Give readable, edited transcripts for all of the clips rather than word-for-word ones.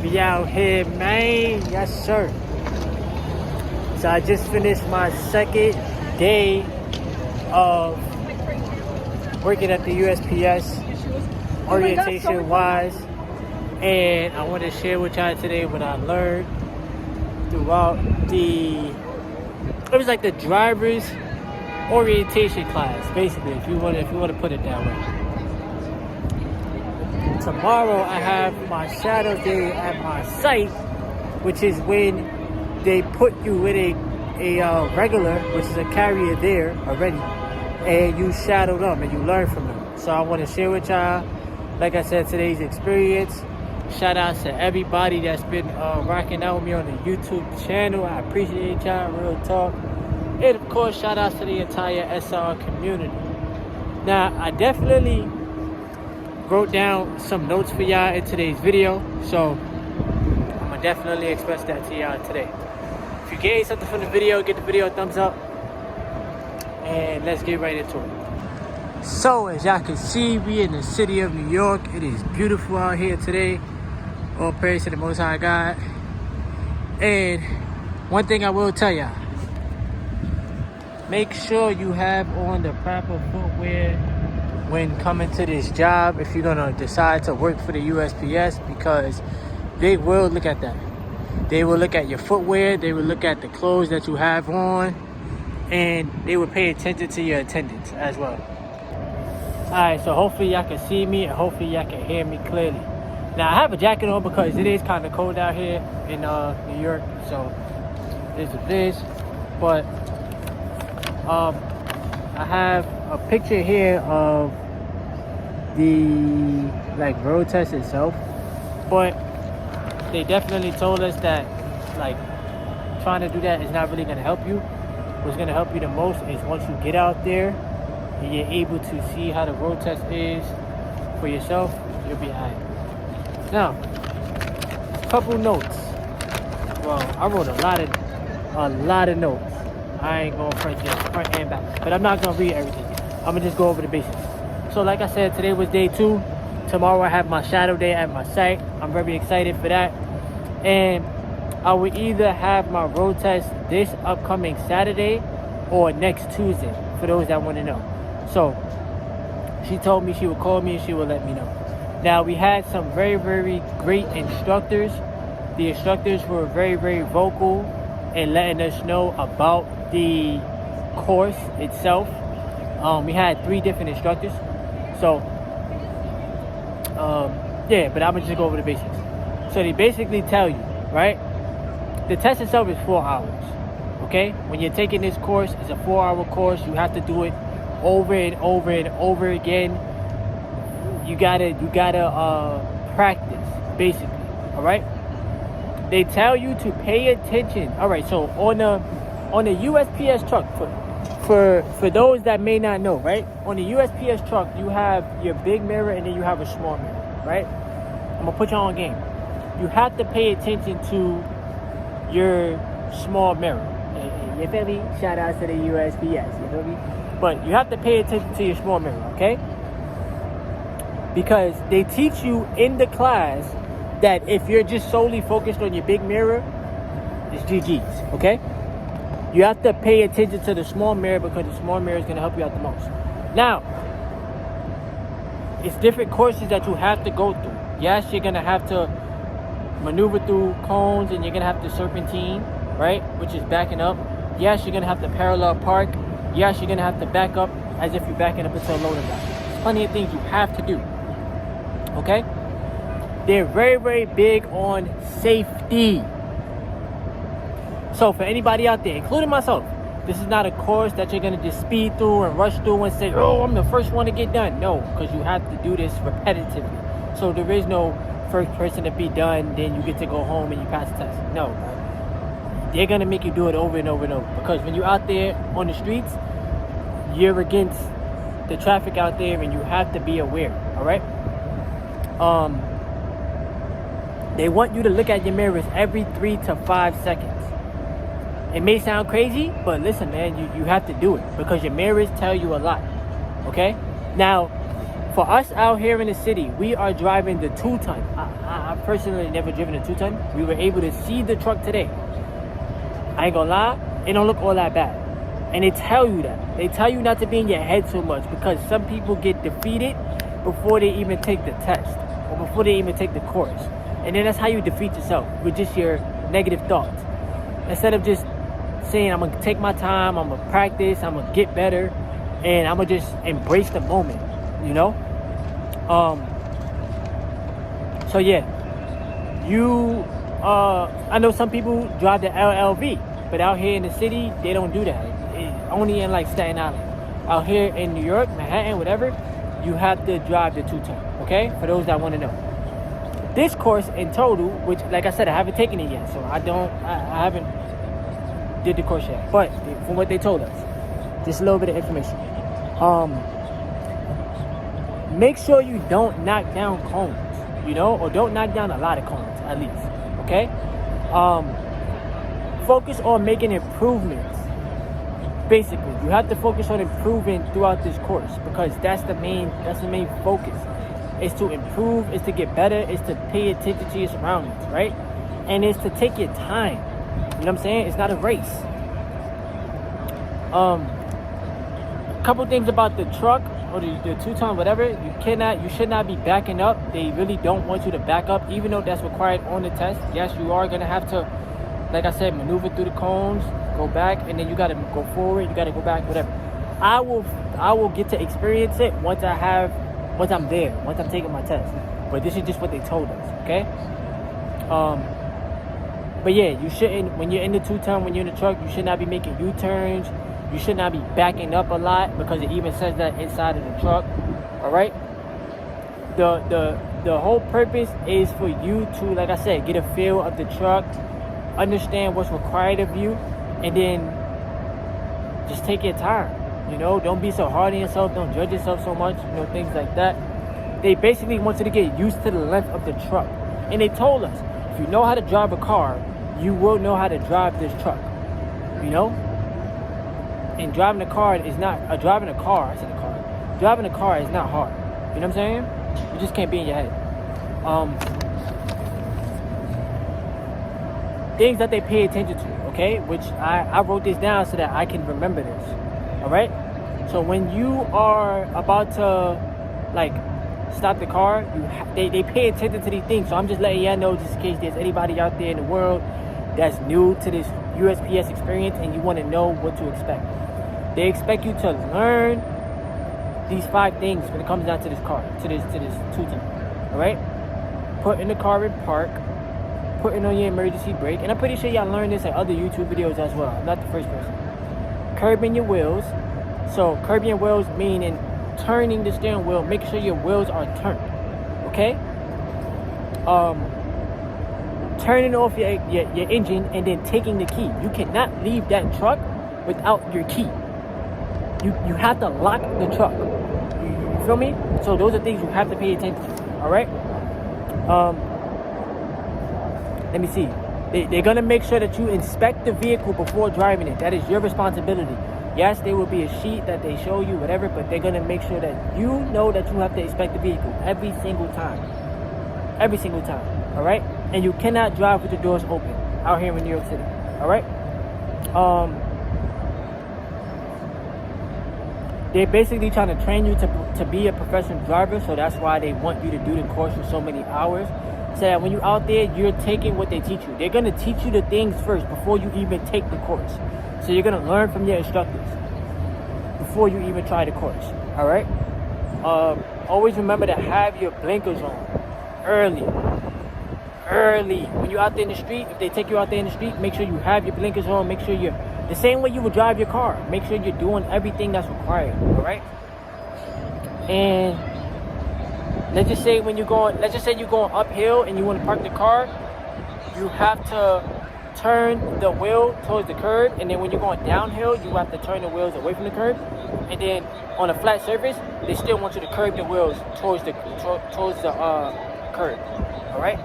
We out here, man. Yes, sir. So I just finished my second day of working at the USPS, orientation-wise. And I want to share with y'all today what I learned throughout it was like the driver's orientation class, basically, if you want to put it that way. Tomorrow I have my shadow day at my site, which is when they put you with a regular, which is a carrier there already, and you shadow them and you learn from them. So I want to share with y'all, like I said, today's experience. Shout out to everybody that's been rocking out with me on the YouTube channel. I appreciate y'all, real talk. And of course, shout out to the entire SR community. Now, I definitely wrote down some notes for y'all in today's video, so I'm gonna definitely express that to y'all today. If you gained something from the video, give the video a thumbs up, and let's get right into it. So, as y'all can see, we in the city of New York. It is beautiful out here today. All praise to the Most High God. And one thing I will tell y'all, make sure you have on the proper footwear when coming to this job if you're gonna decide to work for the USPS, because they will look at that. They will look at your footwear, they will look at the clothes that you have on, and they will pay attention to your attendance as well. Alright, so hopefully y'all can see me and hopefully y'all can hear me clearly. Now I have a jacket on because it is kind of cold out here in New York, so this is this. But I have a picture here of the road test itself, but they definitely told us that trying to do that is not really going to help you. What's going to help you the most is once you get out there and you're able to see how the road test is for yourself, you'll be alright. Now, couple notes. Well, I wrote a lot of notes. I ain't going front and back, but I'm not gonna read everything. I'm gonna just go over the basics. So like I said, today was day 2. Tomorrow I have my shadow day at my site. I'm very excited for that. And I will either have my road test this upcoming Saturday or next Tuesday, for those that want to know. So she told me she would call me and she would let me know. Now, we had some very, very great instructors. The instructors were very, very vocal in letting us know about the course itself. We had 3 different instructors. So, yeah, but I'm going to just go over the basics. So they basically tell you, right? The test itself is 4 hours, okay? When you're taking this course, it's a 4-hour course. You have to do it over and over and over again. You gotta practice, basically, all right? They tell you to pay attention. All right, so on a USPS truck, for those that may not know, right? On the USPS truck, you have your big mirror and then you have a small mirror, right? I'm gonna put you on game. You have to pay attention to your small mirror. You feel me? Shout out to the USPS, you feel me? But you have to pay attention to your small mirror, okay? Because they teach you in the class that if you're just solely focused on your big mirror, it's GG's, okay? You have to pay attention to the small mirror because the small mirror is going to help you out the most. Now, it's different courses that you have to go through. Yes, you're going to have to maneuver through cones and you're going to have to serpentine, right? Which is backing up. Yes, you're going to have to parallel park. Yes, you're going to have to back up as if you're backing up into a loading dock. There's plenty of things you have to do. Okay? They're very, very big on safety. So for anybody out there, including myself, this is not a course that you're going to just speed through and rush through and say, oh, I'm the first one to get done. No, because you have to do this repetitively. So there is no first person to be done, then you get to go home and you pass the test. No, bro. They're going to make you do it over and over and over. Because when you're out there on the streets, you're against the traffic out there and you have to be aware, all right? They want you to look at your mirrors every 3 to 5 seconds. It may sound crazy, but listen, man, you have to do it because your mirrors tell you a lot, okay? Now, For us out here in the city, we are driving the 2-ton. I personally never driven a 2-ton. We were able to see the truck today. I ain't gonna lie, it don't look all that bad. And they tell you that. They tell you not to be in your head so much, because some people get defeated before they even take the test or before they even take the course. And then that's how you defeat yourself, with just your negative thoughts. Instead of just saying, I'm gonna take my time, I'm gonna practice, I'm gonna get better, and I'm gonna just embrace the moment, you know? So yeah, I know some people drive the LLV, but out here in the city, they don't do that. Only in like Staten Island. Out here in New York, Manhattan, whatever, you have to drive the 2-ton, okay? For those that want to know. This course in total, which, like I said, I haven't taken it yet, so I haven't did the course yet. But from what they told us, just a little bit of information. Make sure you don't knock down cones, you know, or don't knock down a lot of cones, at least, okay? Focus on making improvements. Basically, you have to focus on improving throughout this course, because that's the main focus. Is to improve, is to get better, is to pay attention to your surroundings, right? And it's to take your time. You know what I'm saying? It's not a race. A couple things about the truck or the 2-ton, whatever. You should not be backing up. They really don't want you to back up, even though that's required on the test. Yes, you are gonna have to, like I said, maneuver through the cones, go back, and then you gotta go forward, you gotta go back, whatever. I will get to experience it once I'm there, once I'm taking my test. But this is just what they told us, okay? But yeah, you shouldn't, when you're in the 2-ton, when you're in the truck, you should not be making U-turns. You should not be backing up a lot, because it even says that inside of the truck, all right? The whole purpose is for you to, like I said, get a feel of the truck, understand what's required of you, and then just take your time. You know, don't be so hard on yourself. Don't judge yourself so much. You know, things like that. They basically want you to get used to the length of the truck. And they told us, if you know how to drive a car, you will know how to drive this truck. You know? And driving a car is not, driving a car is not hard. You know what I'm saying? You just can't be in your head. Things that they pay attention to, okay? Which I wrote this down so that I can remember this. All right. So when you are about to like stop the car, they pay attention to these things. So I'm just letting y'all know, just in case there's anybody out there in the world that's new to this USPS experience and you want to know what to expect. They expect you to learn these 5 things when it comes down to this car, to this 2-ton. All right. Put in the car in park. Putting on your emergency brake. And I'm pretty sure y'all learned this in other YouTube videos as well. I'm not the first person. Curbing your wheels. So curbing your wheels meaning turning the steering wheel. Make sure your wheels are turned. Okay? Turning off your engine and then taking the key. You cannot leave that truck without your key. You have to lock the truck. You feel me? So those are things you have to pay attention to. Alright? Let me see. They're going to make sure that you inspect the vehicle before driving it. That is your responsibility. Yes, there will be a sheet that they show you, whatever, but they're going to make sure that you know that you have to inspect the vehicle every single time. Every single time. All right? And you cannot drive with the doors open out here in New York City. All right? They're basically trying to train you to be a professional driver, so that's why they want you to do the course for so many hours. So that when you're out there, you're taking what they teach you. They're going to teach you the things first before you even take the course. So you're going to learn from your instructors before you even try the course. All right? Always remember to have your blinkers on early. When you're out there in the street, if they take you out there in the street, make sure you have your blinkers on. Make sure you're the same way you would drive your car. Make sure you're doing everything that's required. All right? And let's just say you're going uphill and you want to park the car, you have to turn the wheel towards the curb, and then when you're going downhill, you have to turn the wheels away from the curb. And then on a flat surface, they still want you to curb the wheels towards the curb. All right?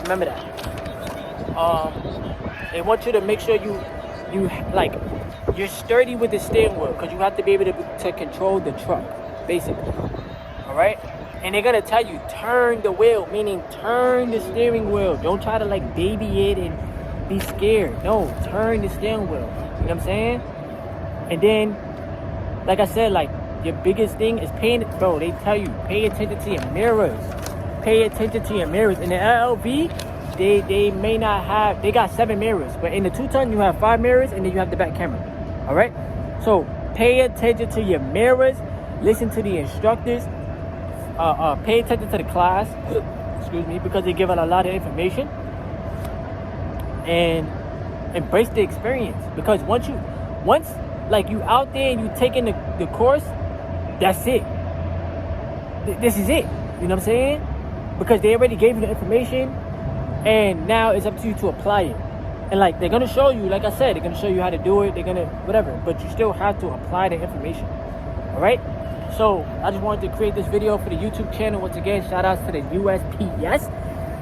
Remember that. They want you to make sure you're sturdy with the steering wheel, because you have to be able to control the truck. basically. All right? And they're gonna tell you turn the wheel, meaning turn the steering wheel. Don't try to like baby it and be scared. No, turn the steering wheel. You know what I'm saying? And then, like I said, like your biggest thing is paying. Bro, they tell you pay attention to your mirrors. Pay attention to your mirrors. In the LLV, they may not have. They got 7 mirrors, but in the 2-ton you have 5 mirrors, and then you have the back camera. All right. So pay attention to your mirrors. Listen to the instructors. Pay attention to the class. Excuse me, because they give out a lot of information. And embrace the experience, because once like you out there and you taking the course, that's it. This is it. You know what I'm saying? Because they already gave you the information, and now it's up to you to apply it. And like they're gonna show you, like I said, they're gonna show you how to do it. They're gonna whatever, but you still have to apply the information. All right. So I just wanted to create this video for the YouTube channel. Once again, shout outs to the USPS.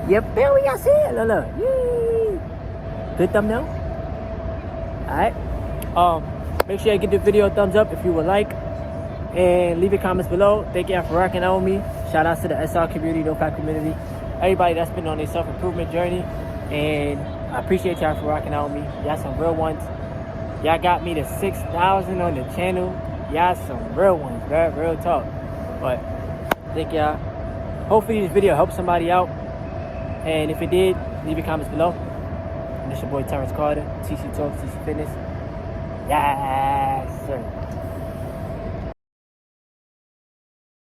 You feel me? I see it. Look. Yay. Good thumbnail. All right. Make sure you give the video a thumbs up if you would like, and leave your comments below. Thank you for rocking out with me. Shout outs to the SR community, no fat community, everybody that's been on their self-improvement journey, and I appreciate y'all for rocking out with me. Y'all some real ones. Y'all got me to 6,000 on the channel. Y'all some real ones, real talk. But thank y'all. Hopefully this video helped somebody out, and if it did, leave your comments below. And it's your boy Terrence Carter, TC Talk, TC Fitness. Yes, sir.